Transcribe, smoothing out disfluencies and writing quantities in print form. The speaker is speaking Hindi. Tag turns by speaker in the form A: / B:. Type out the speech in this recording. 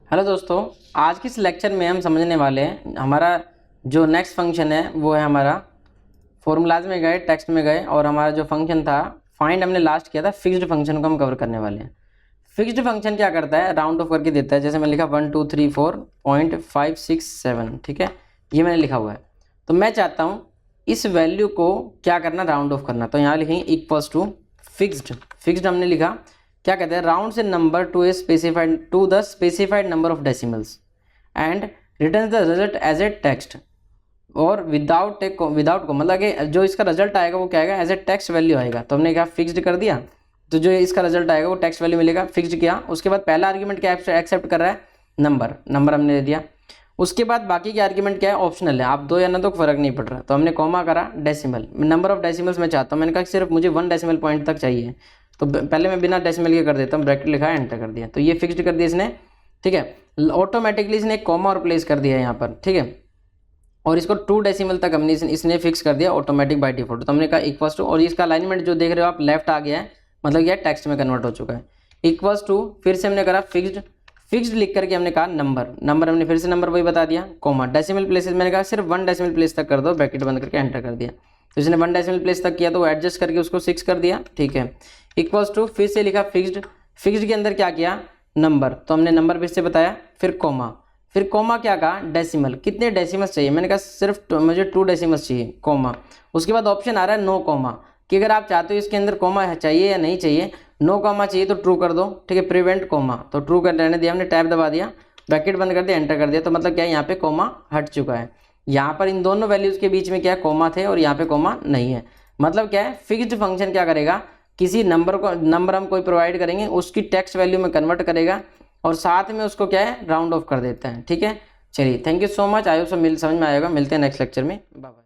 A: हेलो दोस्तों, आज के इस लेक्चर में हम समझने वाले हैं हमारा जो नेक्स्ट फंक्शन है वो है हमारा फॉर्मूलाज में गए, टेक्स्ट में गए और हमारा जो फंक्शन था फाइंड हमने लास्ट किया था, फिक्स्ड फंक्शन को हम कवर करने वाले हैं। फिक्स्ड फंक्शन क्या करता है, राउंड ऑफ करके देता है। जैसे मैंने लिखा 1 2 3 4.567, ठीक है, ये मैंने लिखा हुआ है। तो मैं चाहता हूँ इस वैल्यू को क्या करना, राउंड ऑफ करना। तो यहाँ लिखेंगे इक्वल्स टू फिक्स्ड। फिक्स्ड हमने लिखा, क्या कहते हैं, राउंड से number to the specified number of decimals and return the result as a text और विदाउट को, मतलब कि जो इसका रिजल्ट आएगा वो क्या आएगा, एज ए टेक्स्ट वैल्यू आएगा। तो हमने क्या फिक्स्ड कर दिया, तो जो इसका रिजल्ट आएगा वो टेक्स्ट वैल्यू मिलेगा। फिक्स्ड किया, उसके बाद पहला आर्ग्यूमेंट क्या एक्सेप्ट कर रहा है, नंबर हमने दे दिया। उसके बाद बाकी के आर्ग्यूमेंट क्या है, ऑप्शनल है, आप दो या ना तो फर्क नहीं पड़ रहा। तो हमने कॉमा करा, डेसिमल, नंबर ऑफ डेसिमल्स मैं चाहता हूँ। मैंने कहा सिर्फ मुझे 1 डेसिमल पॉइंट तक चाहिए, तो पहले मैं बिना डेसिमल के कर देता हूँ, ब्रैकेट लिखा है, एंटर कर दिया। तो ये फिक्स्ड कर दिया इसने, ठीक है। ऑटोमेटिकली इसने एक कॉमा और प्लेस कर दिया यहाँ पर, ठीक है। और इसको 2 डेसिमल तक हमने इसने फिक्स कर दिया ऑटोमेटिक बाय डिफॉल्ट। तो हमने कहा इक्वल्स टू, और इसका अलाइनमेंट जो देख रहे हो आप लेफ्ट आ गया है, मतलब यह टेक्स्ट में कन्वर्ट हो चुका है। इक्वल्स टू, फिर से हमने करा फिक्स्ड लिख करके हमने कहा नंबर हमने फिर से नंबर वही बता दिया, कॉमा डेसिमल प्लेसेस मैंने कहा सिर्फ 1 डेसिमल प्लेस तक कर दो, ब्रैकेट बंद करके एंटर कर दिया। तो इसने 1 डेसिमल प्लेस तक किया तो वो एडजस्ट करके उसको 6 कर दिया, ठीक है। इक्वल्स टू, फिर से लिखा फिक्स्ड के अंदर क्या किया, नंबर, तो हमने नंबर फिर से बताया, फिर कॉमा क्या कहा, डेसिमल, कितने डेसिमल्स चाहिए, मैंने कहा सिर्फ मुझे 2 डेसिमल्स चाहिए, कॉमा। उसके बाद ऑप्शन आ रहा है नो कॉमा, कि अगर आप चाहते हो इसके अंदर कॉमा चाहिए या नहीं चाहिए, नो कॉमा चाहिए तो ट्रू कर दो, ठीक है, प्रिवेंट कॉमा, तो ट्रू कर रहने दिया हमने, टैब दबा दिया, ब्रैकेट बंद कर दिया, एंटर कर दिया। तो मतलब क्या है, यहाँ पे कॉमा हट चुका है। यहाँ पर इन दोनों वैल्यूज़ के बीच में क्या है, कॉमा थे और यहाँ पे कॉमा नहीं है। मतलब क्या है, फिक्स्ड फंक्शन क्या करेगा, किसी नंबर हम कोई प्रोवाइड करेंगे, उसकी टेक्स्ट वैल्यू में कन्वर्ट करेगा और साथ में उसको क्या है, राउंड ऑफ कर देता है, ठीक है। चलिए, thank you so much, I hope सब समझ में आएगा। मिलते हैं नेक्स्ट लेक्चर में, बाय बाय।